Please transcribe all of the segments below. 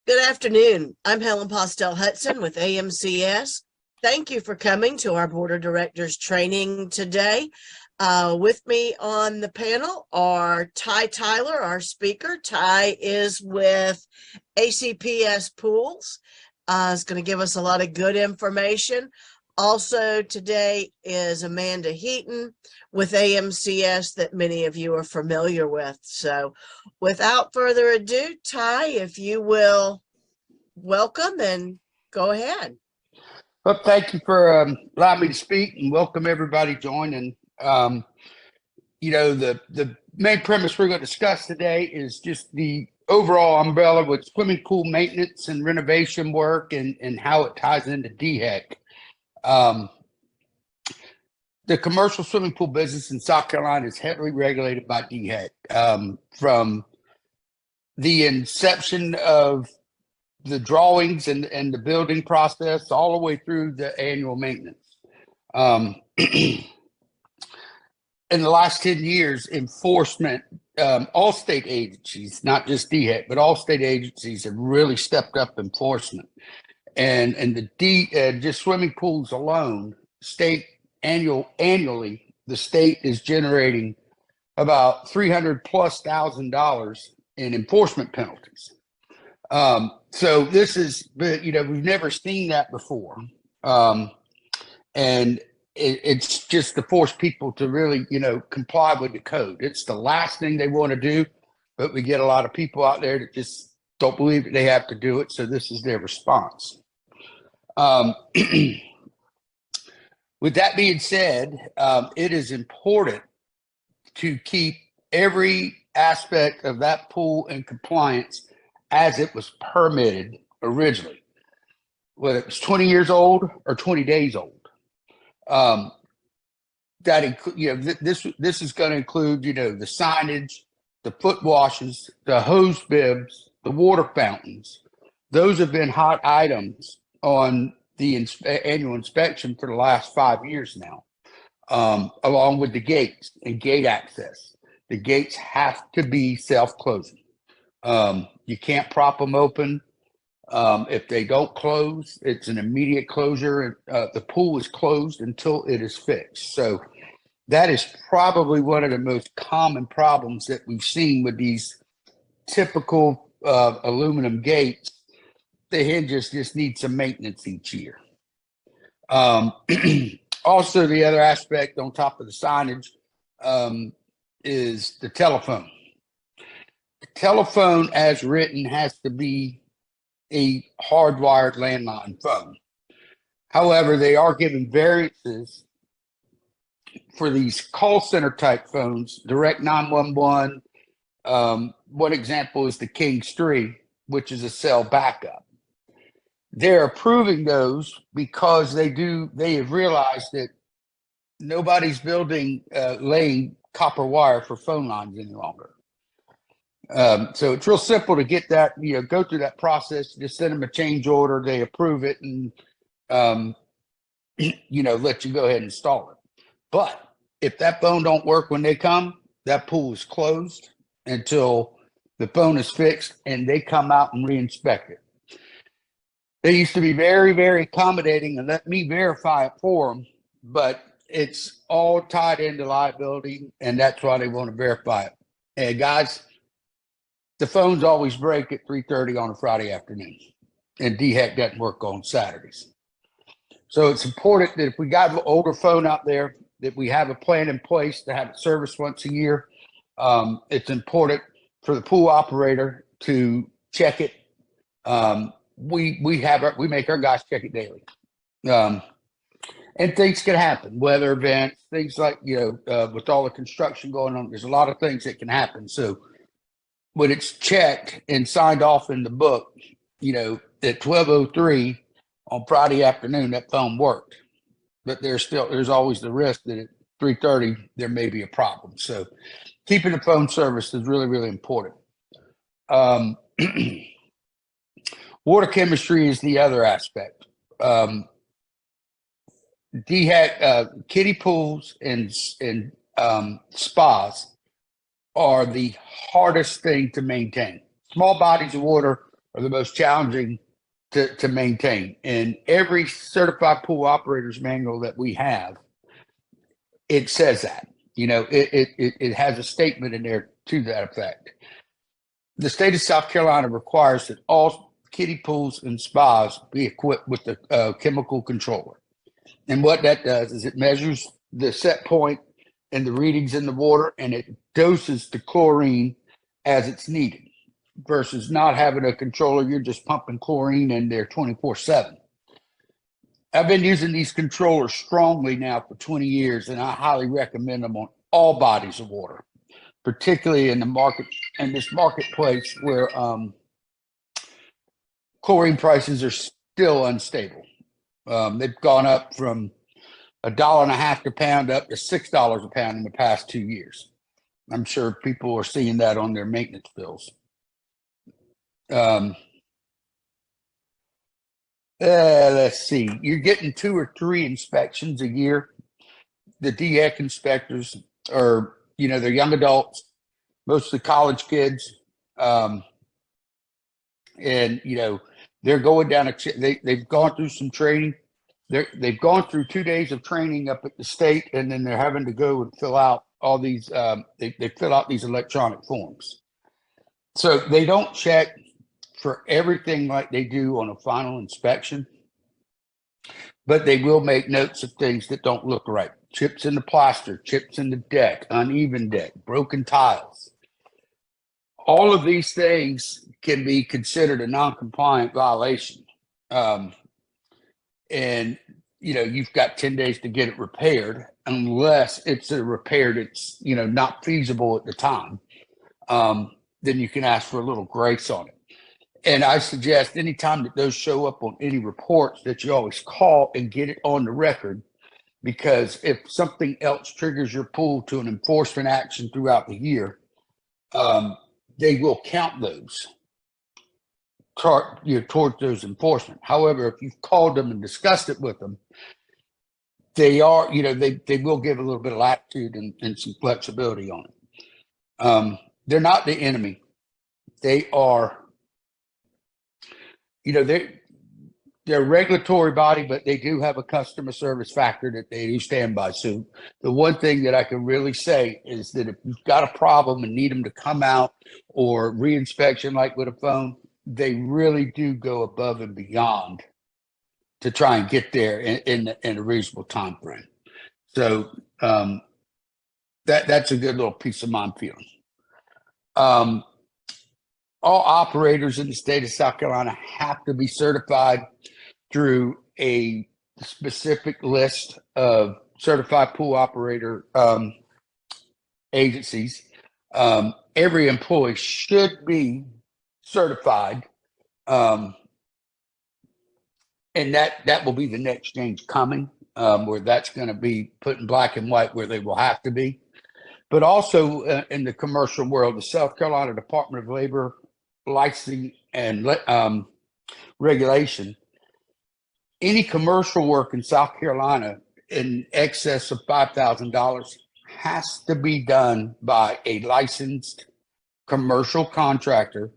Good afternoon. I'm Helen Postel Hudson with AMCS. Thank you for coming to our Board of Directors training today. With me on the panel are Ty Tyler, our speaker. Ty is with ACPS Pools. Is going to give us a lot of good information. Also today is Amanda Heaton with AMCS that many of you are familiar with. So without further ado, Ty, if you will welcome and go ahead. Well, thank you for allowing me to speak, and welcome everybody joining. The main premise we're going to discuss today is just the overall umbrella with swimming pool maintenance and renovation work and how it ties into DHEC. The commercial swimming pool business in South Carolina is heavily regulated by DHEC. From the inception of the drawings and the building process all the way through the annual maintenance. In the last 10 years, enforcement, all state agencies, not just DHEC, but all state agencies have really stepped up enforcement. And just swimming pools alone, annually, the state is generating about $300,000+ in enforcement penalties. So this is, we've never seen that before. And it's just to force people to really, comply with the code. It's the last thing they want to do, but we get a lot of people out there that just don't believe that they have to do it. So this is their response. With that being said, it is important to keep every aspect of that pool in compliance as it was permitted originally, whether it was 20 years old or 20 days old. This is going to include, the signage, the foot washes, the hose bibs, the water fountains. Those have been hot items on the annual inspection for the last 5 years now, along with the gates and gate access. The gates have to be self-closing. You can't prop them open. If they don't close, it's an immediate closure. The pool is closed until it is fixed. So that is probably one of the most common problems that we've seen with these typical aluminum gates. The hinges just need some maintenance each year. Also, the other aspect on top of the signage is the telephone. The telephone, as written, has to be a hardwired landline phone. However, they are given variances for these call center type phones, direct 911. One example is the King's 3, which is a cell backup. They're approving those because they have realized that nobody's laying copper wire for phone lines any longer. So it's real simple to get that, go through that process. Just send them a change order, they approve it, and let you go ahead and install it. But if that phone don't work when they come, that pool is closed until the phone is fixed and they come out and re-inspect it. They used to be very, very accommodating and let me verify it for them, but it's all tied into liability, and that's why they want to verify it. And guys, the phones always break at 3:30 on a Friday afternoon, and DHEC doesn't work on Saturdays. So it's important that if we got an older phone out there, that we have a plan in place to have it serviced once a year. It's important for the pool operator to check it. We make our guys check it daily. And things can happen, weather events, things like, with all the construction going on, there's a lot of things that can happen. So when it's checked and signed off in the book, at 12:03 on Friday afternoon, that phone worked. But there's always the risk that at 3:30, there may be a problem. So keeping the phone service is really, really important. Water chemistry is the other aspect. DHEC, kiddie pools and spas are the hardest thing to maintain. Small bodies of water are the most challenging to maintain. And every certified pool operators manual that we have, it says that, it has a statement in there to that effect. The state of South Carolina requires that all kiddie pools and spas be equipped with the chemical controller. And what that does is it measures the set point and the readings in the water, and it doses the chlorine as it's needed versus not having a controller. You're just pumping chlorine in there 24/7. I've been using these controllers strongly now for 20 years, and I highly recommend them on all bodies of water, particularly in this marketplace where chlorine prices are still unstable. They've gone up from $1.50 a pound up to $6 a pound in the past 2 years. I'm sure people are seeing that on their maintenance bills. Let's see. You're getting 2 or 3 inspections a year. The DEC inspectors are, they're young adults, mostly college kids. And, they're going down, they've gone through some training. They've gone through 2 days of training up at the state, and then they're having to go and fill out all these, they fill out these electronic forms. So they don't check for everything like they do on a final inspection, but they will make notes of things that don't look right. Chips in the plaster, chips in the deck, uneven deck, broken tiles. All of these things can be considered a non-compliant violation. And, you've got 10 days to get it repaired, unless it's a repair that's, not feasible at the time. Then you can ask for a little grace on it. And I suggest anytime that those show up on any reports that you always call and get it on the record, because if something else triggers your pool to an enforcement action throughout the year, they will count those towards those enforcement. However, if you've called them and discussed it with them, they are, they will give a little bit of latitude and some flexibility on it. They're not the enemy. They are, they're a regulatory body, but they do have a customer service factor that they do stand by. So the one thing that I can really say is that if you've got a problem and need them to come out or reinspection like with a phone, they really do go above and beyond to try and get there in a reasonable time frame. So that's a good little peace of mind feeling. All operators in the state of South Carolina have to be certified through a specific list of certified pool operator agencies. Every employee should be certified, and that will be the next change coming, where that's going to be put in black and white where they will have to be. But also in the commercial world, the South Carolina Department of Labor licensing and regulation, any commercial work in South Carolina in excess of $5,000 has to be done by a licensed commercial contractor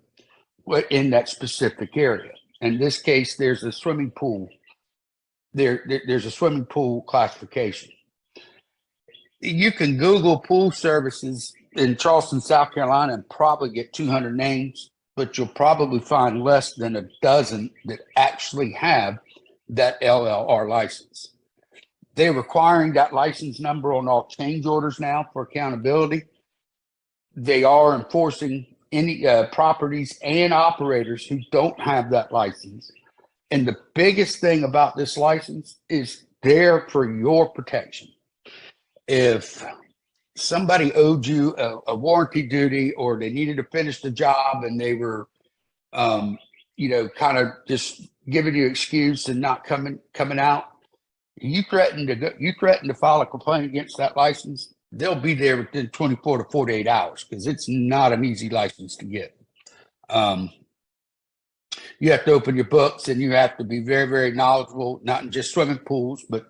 in that specific area. In this case, there's a swimming pool. There's a swimming pool classification. You can Google pool services in Charleston, South Carolina, and probably get 200 names, but you'll probably find less than a dozen that actually have that LLR license. They're requiring that license number on all change orders now for accountability. They are enforcing any properties and operators who don't have that license. And the biggest thing about this license is there for your protection. If somebody owed you a warranty duty, or they needed to finish the job and they were, kind of just giving you excuse and not coming out, you threaten to file a complaint against that license, they'll be there within 24 to 48 hours because it's not an easy license to get. You have to open your books, and you have to be very, very knowledgeable, not in just swimming pools, but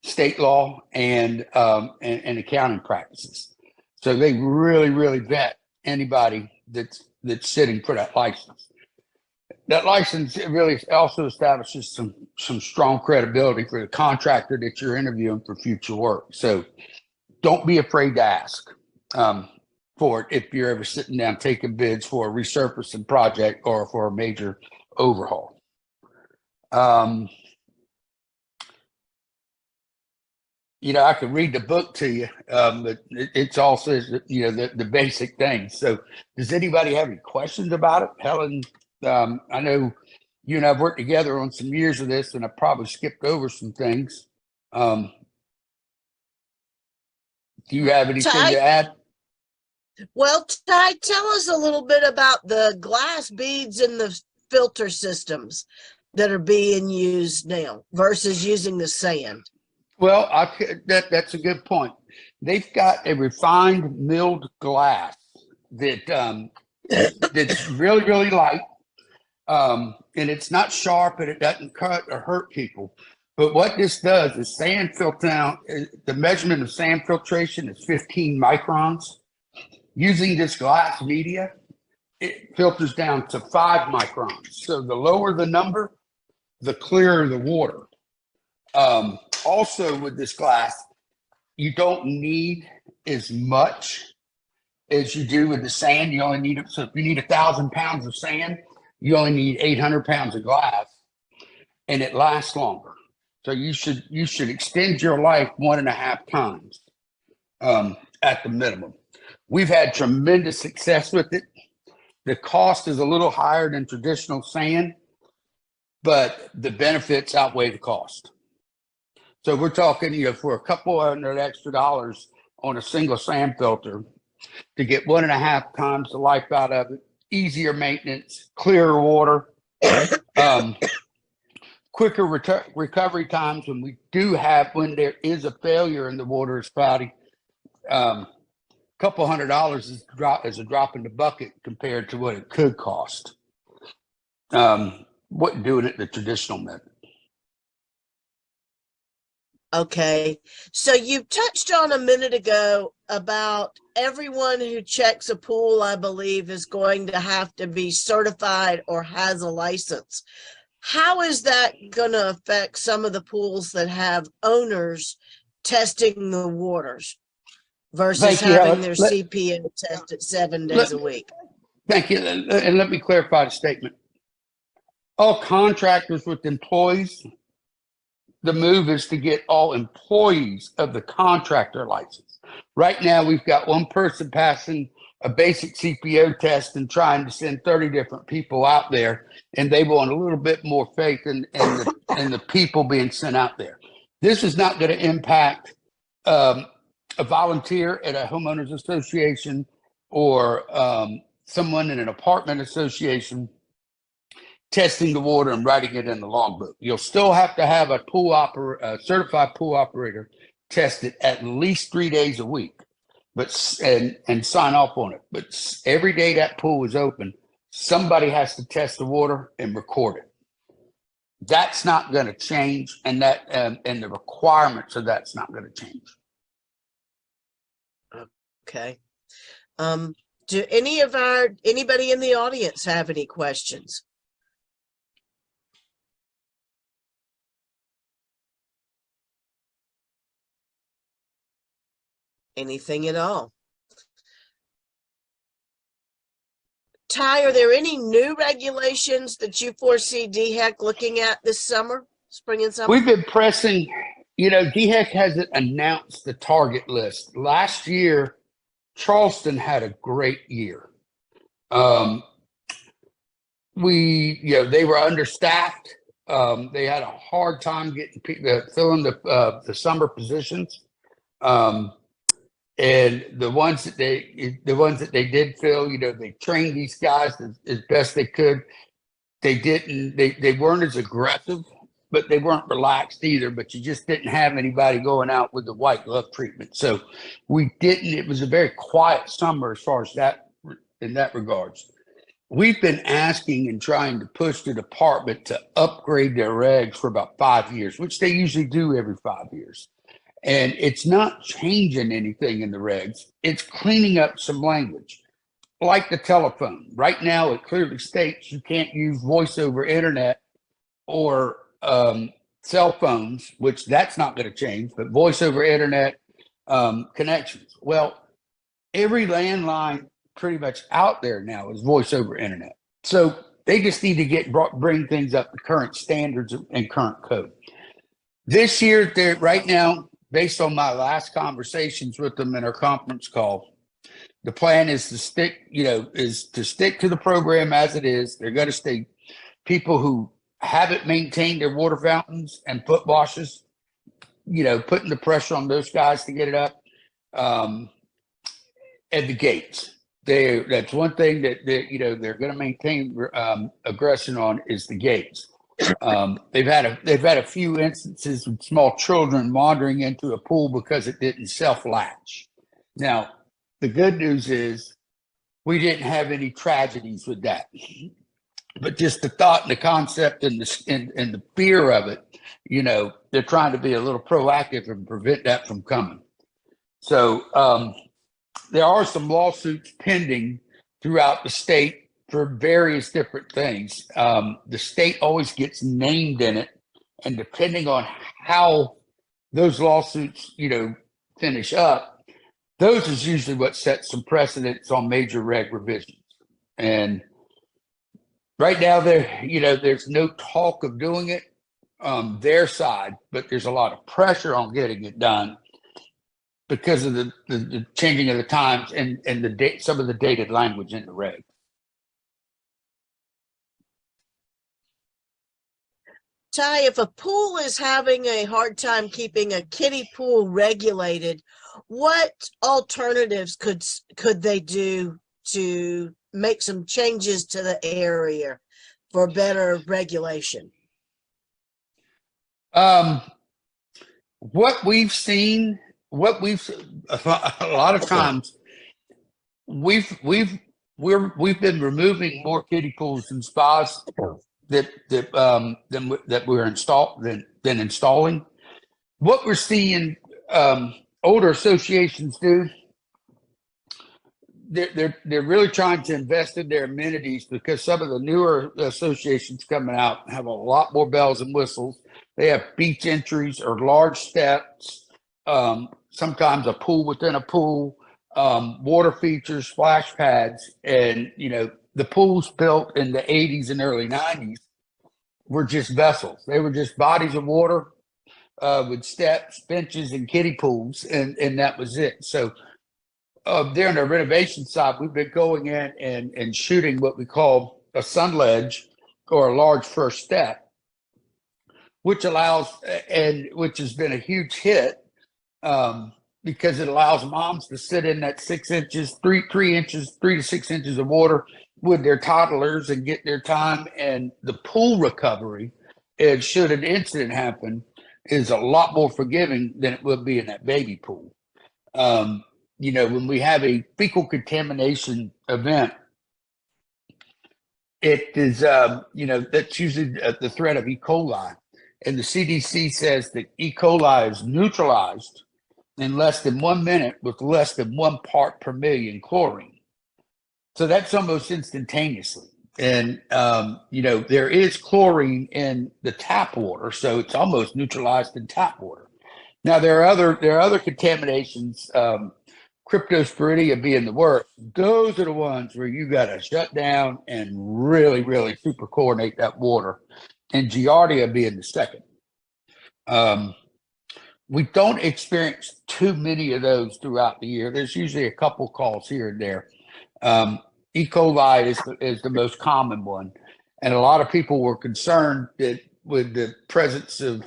state law and accounting practices. So they really, really vet anybody that's sitting for that license. that license really also establishes some strong credibility for the contractor that you're interviewing for future work. So don't be afraid to ask for it if you're ever sitting down taking bids for a resurfacing project or for a major overhaul. You know, I could read the book to you, but it's all says, you know, the basic things. So does anybody have any questions about it? Helen, I know you and I've worked together on some years of this, and I probably skipped over some things. Do you have anything to add? Well, Ty, tell us a little bit about the glass beads in the filter systems that are being used now versus using the sand. Well, that's a good point. They've got a refined milled glass that that's really, really light, and it's not sharp, and it doesn't cut or hurt people. But what this does is sand filter out. The measurement of sand filtration is 15 microns. Using this glass media, it filters down to 5 microns. So the lower the number, the clearer the water. Also with this glass, you don't need as much as you do with the sand. You only need, so if you need 1,000 pounds of sand, you only need 800 pounds of glass, and it lasts longer. So you should extend your life 1.5 times at the minimum. We've had tremendous success with it. The cost is a little higher than traditional sand, but the benefits outweigh the cost. So we're talking, you know, for a couple $100 extra on a single sand filter to get 1.5 times the life out of it, easier maintenance, clearer water, quicker recovery times when there is a failure and the water is cloudy. Couple $100 is a drop in the bucket compared to what it could cost. What doing it the traditional method. Okay, so you touched on a minute ago about everyone who checks a pool, I believe, is going to have to be certified or has a license. How is that going to affect some of the pools that have owners testing the waters versus having their CPO tested 7 days a week? Thank you. And let me clarify the statement. All contractors with employees, the move is to get all employees of the contractor license. Right now, we've got one person passing a basic CPO test and trying to send 30 different people out there, and they want a little bit more faith in the people being sent out there. This is not going to impact a volunteer at a homeowners association or someone in an apartment association testing the water and writing it in the logbook. You'll still have to have a certified pool operator test it at least 3 days a week, and sign off on it. But every day that pool is open, somebody has to test the water and record it. That's not going to change, and the requirements of that's not going to change. Okay. Do anybody in the audience have any questions? Anything at all? Ty, are there any new regulations that you foresee DHEC looking at this summer, spring and summer? We've been pressing, you know, DHEC hasn't announced the target list. Last year, Charleston had a great year. They were understaffed. They had a hard time getting people filling the summer positions. And the ones that they did fill, you know, they trained these guys as best they could. They weren't as aggressive, but they weren't relaxed either. But you just didn't have anybody going out with the white glove treatment. So it was a very quiet summer as far as that, in that regards. We've been asking and trying to push the department to upgrade their regs for about 5 years, which they usually do every 5 years. And it's not changing anything in the regs. It's cleaning up some language. like the telephone. Right now, it clearly states you can't use voice over internet or cell phones, which that's not going to change, but voice over internet connections. Well, every landline pretty much out there now is voice over internet. So they just need to bring things up to current standards and current code. This year, they're right now, based on my last conversations with them in our conference call, the plan is to stick to the program as it is. They're going to stay people who haven't maintained their water fountains and foot washes, putting the pressure on those guys to get it up. At the gates, that's one thing that they're going to maintain aggression on is the gates. They've had a few instances of small children wandering into a pool because it didn't self-latch. Now, the good news is we didn't have any tragedies with that, but just the thought and the concept and the fear of it, they're trying to be a little proactive and prevent that from coming. So there are some lawsuits pending throughout the state for various different things. The state always gets named in it, and depending on how those lawsuits, finish up, those is usually what sets some precedents on major reg revisions. And right now, there's no talk of doing it on their side, but there's a lot of pressure on getting it done because of the changing of the times and some of the dated language in the reg. Ty, if a pool is having a hard time keeping a kiddie pool regulated, what alternatives could they do to make some changes to the area for better regulation? What we've seen, a lot of times we've been removing more kiddie pools and spas that we're than installing. What we're seeing older associations do, they're really trying to invest in their amenities because some of the newer associations coming out have a lot more bells and whistles. They have beach entries or large steps, sometimes a pool within a pool, water features, splash pads, and the pools built in the 80s and early 90s were just vessels. They were just bodies of water with steps, benches, and kiddie pools, and that was it. So there on the renovation side, we've been going in and shooting what we call a sun ledge or a large first step, which allows, and which has been a huge hit because it allows moms to sit in that 6 inches, 3 to 6 inches of water with their toddlers and get their time. And the pool recovery, and should an incident happen, is a lot more forgiving than it would be in that baby pool. When we have a fecal contamination event, it is, that's usually the threat of E. coli. And the CDC says that E. coli is neutralized in less than 1 minute with less than 1 part per million chlorine. So that's almost instantaneously. And, there is chlorine in the tap water, so it's almost neutralized in tap water. Now, there are other contaminations, Cryptosporidia being the worst. Those are the ones where you got to shut down and really, really super chlorinate that water, and Giardia being the second. We don't experience too many of those throughout the year. There's usually a couple calls here and there. E. coli is the most common one, and a lot of people were concerned that with the presence of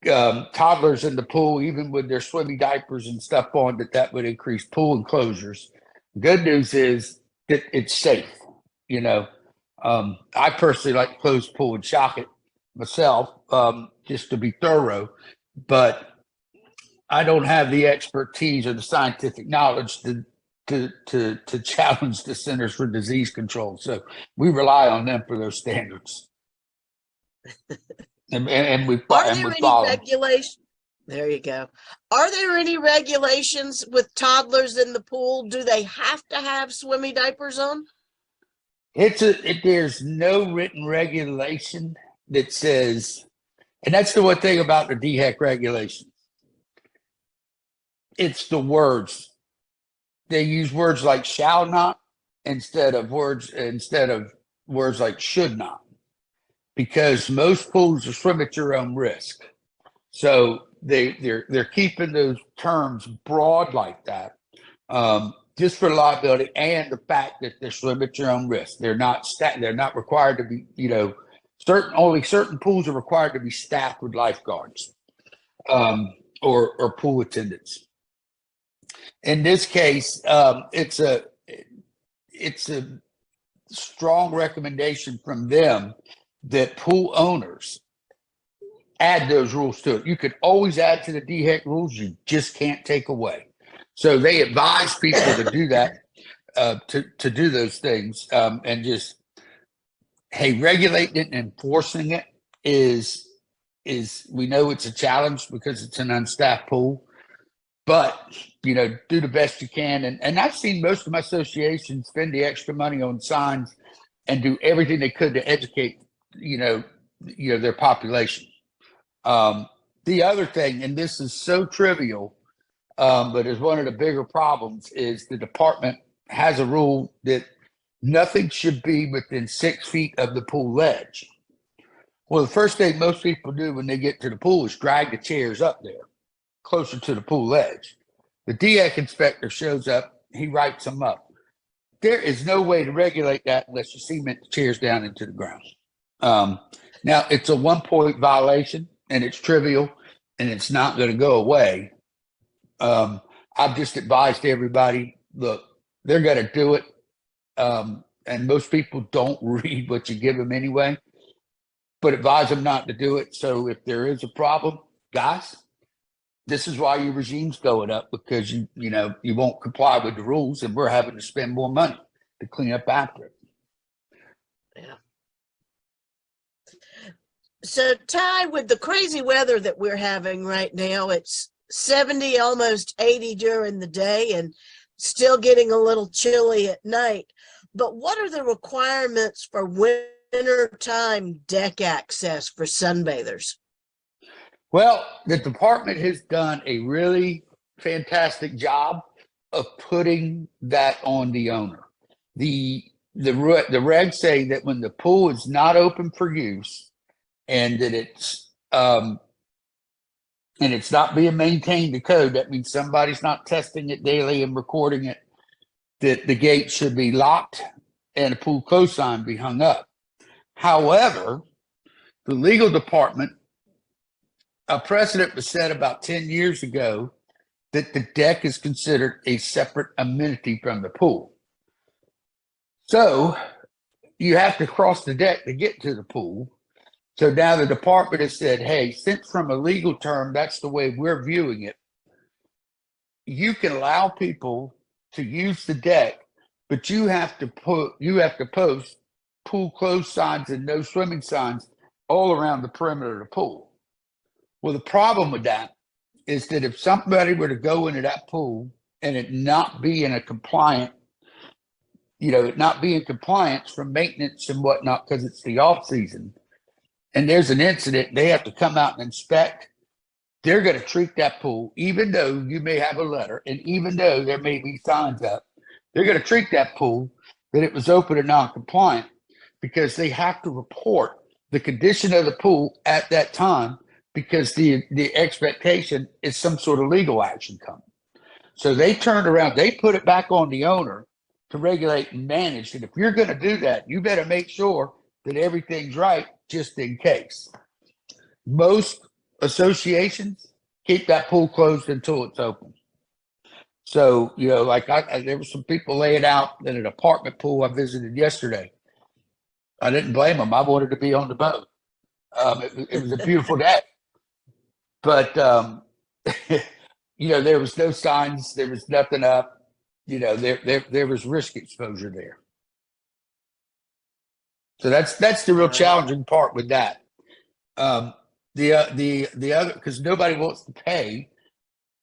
toddlers in the pool, even with their swimmy diapers and stuff on, that would increase pool enclosures. Good news is that it's safe. I personally like to close the pool and shock it myself, just to be thorough, but I don't have the expertise or the scientific knowledge to challenge the Centers for Disease Control. So we rely on them for those standards. and we Are there any follow. There you go. Are there any regulations with toddlers in the pool? Do they have to have swimmy diapers on? There's no written regulation that says, and that's the one thing about the DHEC regulation. It's the words. They use words like shall not instead of words like should not, because most pools are swim at your own risk. So they're keeping those terms broad like that, just for liability and the fact that they're swim at your own risk. They're not required to be, only certain pools are required to be staffed with lifeguards, or pool attendants. In this case, it's a strong recommendation from them that pool owners add those rules to it. You could always add to the DHEC rules, you just can't take away. So they advise people to do that, to do those things, and just, hey, regulating it and enforcing it is we know it's a challenge because it's an unstaffed pool, but do the best you can. And I've seen most of my associations spend the extra money on signs and do everything they could to educate, their population. The other thing, and this is so trivial, but is one of the bigger problems, is the department has a rule that nothing should be within 6 feet of the pool ledge. Well, the first thing most people do when they get to the pool is drag the chairs up there, closer to the pool edge. The DHEC inspector shows up, he writes them up. There is no way to regulate that unless you cement the chairs down into the ground. Now, it's a 1-point violation, and it's trivial, and it's not going to go away. I've just advised everybody, look, they're going to do it, and most people don't read what you give them anyway, but advise them not to do it. So if there is a problem, guys, this is why your regime's going up, because you won't comply with the rules, and we're having to spend more money to clean up after it. Yeah. So, Ty, with the crazy weather that we're having right now, it's 70, almost 80 during the day, and still getting a little chilly at night. But what are the requirements for wintertime deck access for sunbathers? Well, the department has done a really fantastic job of putting that on the owner. The regs say that when the pool is not open for use, and that it's not being maintained to code, that means somebody's not testing it daily and recording it, that the gate should be locked and a pool close sign be hung up. However, the legal department, a precedent was set about 10 years ago that the deck is considered a separate amenity from the pool. So you have to cross the deck to get to the pool. So now the department has said, hey, since from a legal term, that's the way we're viewing it, you can allow people to use the deck, but you have to post pool close signs and no swimming signs all around the perimeter of the pool. Well, the problem with that is that if somebody were to go into that pool and it not be in a compliant, it not be in compliance from maintenance and whatnot, because it's the off season, and there's an incident, they have to come out and inspect, they're going to treat that pool, even though you may have a letter, and even though there may be signs up, they're going to treat that pool that it was open and non-compliant, because they have to report the condition of the pool at that time, because the expectation is some sort of legal action coming. So they turned around, they put it back on the owner to regulate and manage. And if you're going to do that, you better make sure that everything's right, just in case. Most associations keep that pool closed until it's open. So, like there were some people laying out in an apartment pool I visited yesterday. I didn't blame them. I wanted to be on the boat. It was a beautiful day. But, there was no signs. There was nothing up. There was risk exposure there. So that's the real challenging part with that. The other, because nobody wants to pay,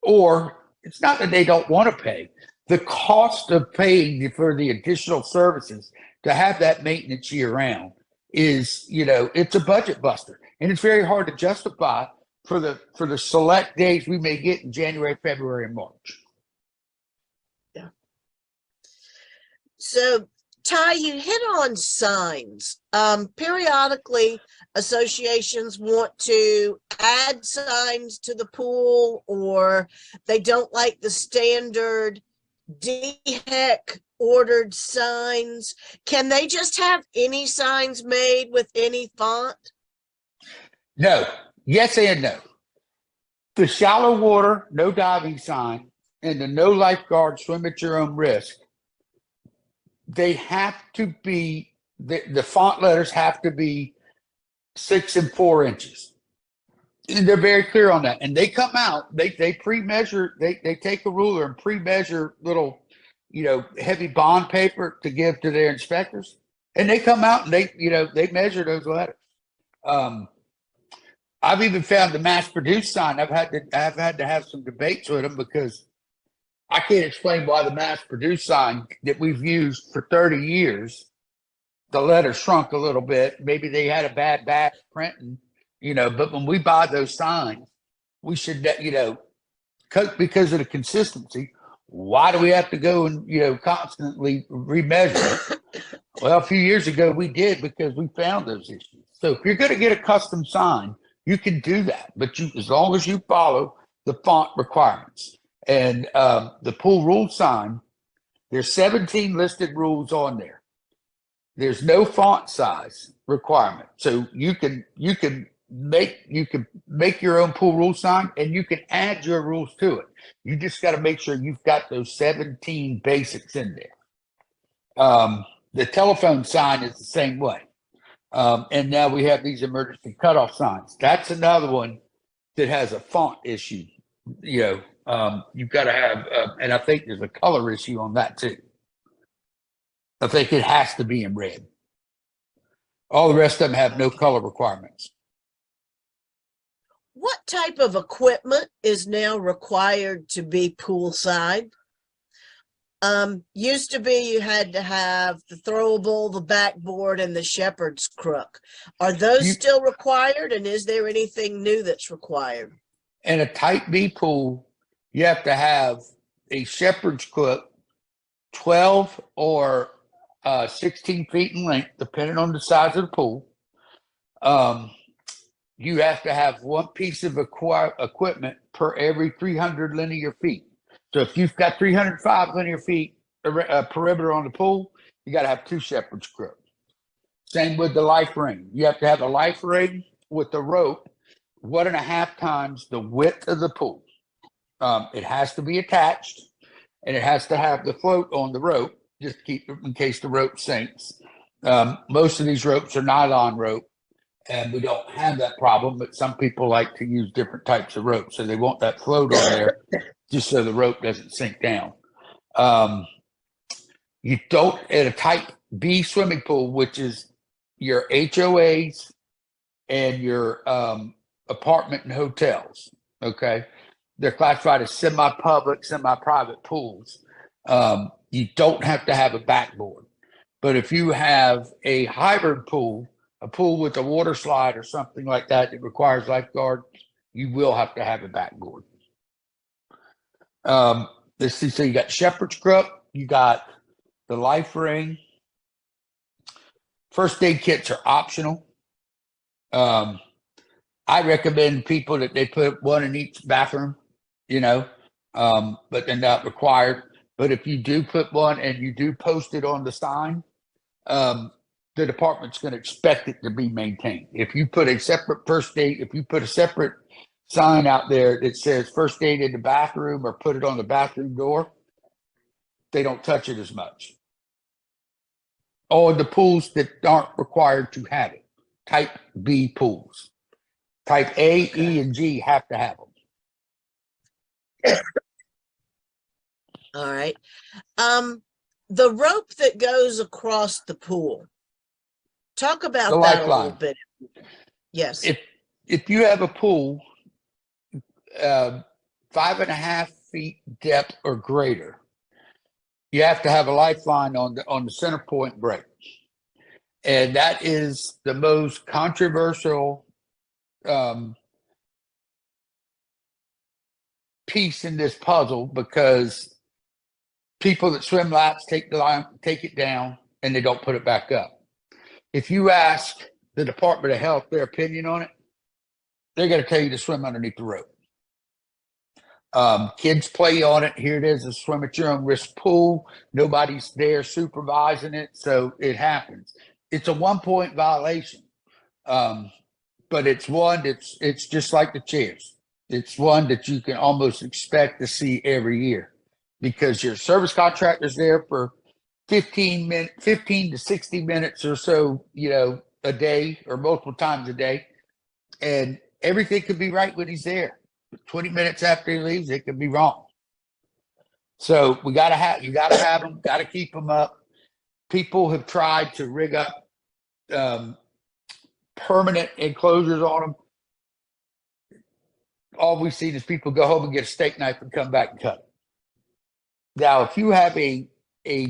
or it's not that they don't want to pay. The cost of paying for the additional services to have that maintenance year round is, it's a budget buster, and it's very hard to justify for the select days we may get in January, February, and March. Yeah. So, Ty, you hit on signs. Periodically, associations want to add signs to the pool, or they don't like the standard DHEC ordered signs. Can they just have any signs made with any font? No. Yes and no. The shallow water, no diving sign, and the no lifeguard, swim at your own risk, they have to be, the font letters have to be 6 and 4 inches. And they're very clear on that. And they come out, they pre-measure, they take a ruler and pre-measure little, heavy bond paper to give to their inspectors. And they come out and they measure those letters. I've even found the mass-produced sign. I've had to have some debates with them because I can't explain why the mass-produced sign that we've used for 30 years, the letter shrunk a little bit. Maybe they had a bad batch printing, but when we buy those signs, we should, because of the consistency, why do we have to go and, constantly remeasure it? Well, a few years ago we did because we found those issues. So if you're going to get a custom sign, you can do that, but as long as you follow the font requirements. And the pool rule sign, there's 17 listed rules on there. There's no font size requirement, so you can make your own pool rule sign, and you can add your rules to it. You just got to make sure you've got those 17 basics in there. The telephone sign is the same way. And now we have these emergency cutoff signs. That's another one that has a font issue. You've got to have, and I think there's a color issue on that too. I think it has to be in red. All the rest of them have no color requirements. What type of equipment is now required to be poolside? Used to be you had to have the throwable, the backboard, and the shepherd's crook. Are those still required, and is there anything new that's required? In a type B pool, you have to have a shepherd's crook, 12 or 16 feet in length, depending on the size of the pool. You have to have one piece of equipment per every 300 linear feet. So if you've got 305 linear feet perimeter on the pool, you got to have 2 shepherd's crooks. Same with the life ring. You have to have a life ring with the rope 1.5 times the width of the pool. It has to be attached, and it has to have the float on the rope, just keep it in case the rope sinks. Most of these ropes are nylon rope, and we don't have that problem, but some people like to use different types of rope, so they want that float on there just so the rope doesn't sink down. You don't, at a type B swimming pool, which is your HOAs and your apartment and hotels, okay? They're classified as semi-public, semi-private pools. You don't have to have a backboard. But if you have a hybrid pool, a pool with a water slide or something like that that requires lifeguard, you will have to have a backboard. Let's see, so you got shepherd's crook, you got the life ring. First aid kits are optional. I recommend people that they put one in each bathroom, but they're not required. But if you do put one and you do post it on the sign, the department's going to expect it to be maintained. If you put a separate first aid, if you put a separate sign out there that says first aid in the bathroom or put it on the bathroom door, they don't touch it as much. Or the pools that aren't required to have it, type B pools. Type A, E, and G have to have them. All right. The rope that goes across the pool. Talk about that a little bit. Yes. if you have a pool 5.5 feet depth or greater, you have to have a lifeline on the center point break. And that is the most controversial piece in this puzzle, because people that swim laps take the line, take it down, and they don't put it back up. If you ask the Department of Health their opinion on it, they're going to tell you to swim underneath the rope. Kids play on it. Here it is, a swim at your own risk pool. Nobody's there supervising it, so it happens. It's a 1-point violation, but it's one it's just like the chairs. It's one that you can almost expect to see every year, because your service contractor's there for 15 to 60 minutes or so, a day or multiple times a day, and everything could be right when he's there. 20 minutes after he leaves, it could be wrong. So you got to have them, got to keep them up. People have tried to rig up permanent enclosures on them. All we've seen is people go home and get a steak knife and come back and cut it. Now, if you have a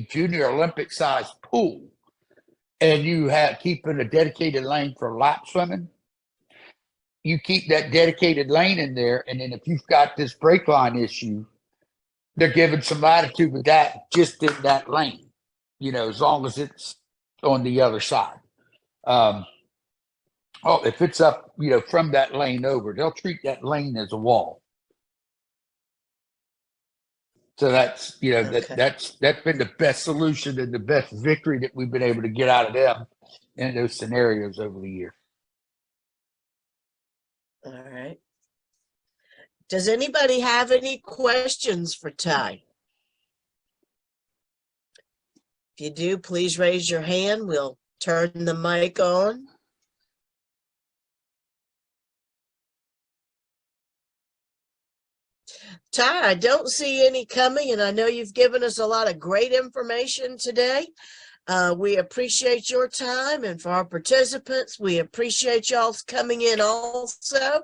junior Olympic sized pool and you have keeping a dedicated lane for lap swimming, you keep that dedicated lane in there. And then if you've got this brake line issue, they're giving some latitude with that just in that lane, as long as it's on the other side. If it's up, from that lane over, they'll treat that lane as a wall. So that's, Okay. that's been the best solution and the best victory that we've been able to get out of them in those scenarios over the year. All right. Does anybody have any questions for Ty? If you do, please raise your hand. We'll turn the mic on. Ty, I don't see any coming, and I know you've given us a lot of great information today. We appreciate your time, and for our participants, we appreciate y'all's coming in also.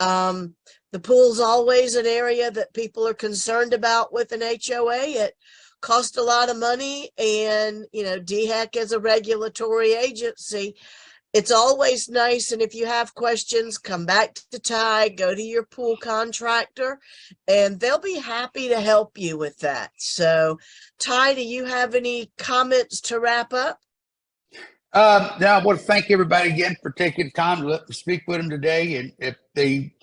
The pool's always an area that people are concerned about with an HOA. It costs a lot of money, and DHEC is a regulatory agency. It's always nice, and if you have questions, come back to Ty, go to your pool contractor, and they'll be happy to help you with that. So, Ty, do you have any comments to wrap up? Now, I want to thank everybody again for taking the time to let me speak with them today. And if they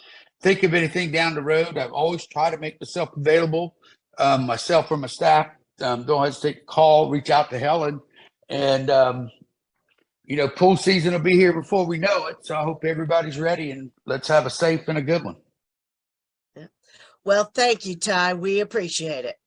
think of anything down the road, I've always tried to make myself available, myself or my staff. Don't hesitate to call, reach out to Helen, and pool season will be here before we know it. So I hope everybody's ready, and let's have a safe and a good one. Well, thank you, Ty. We appreciate it.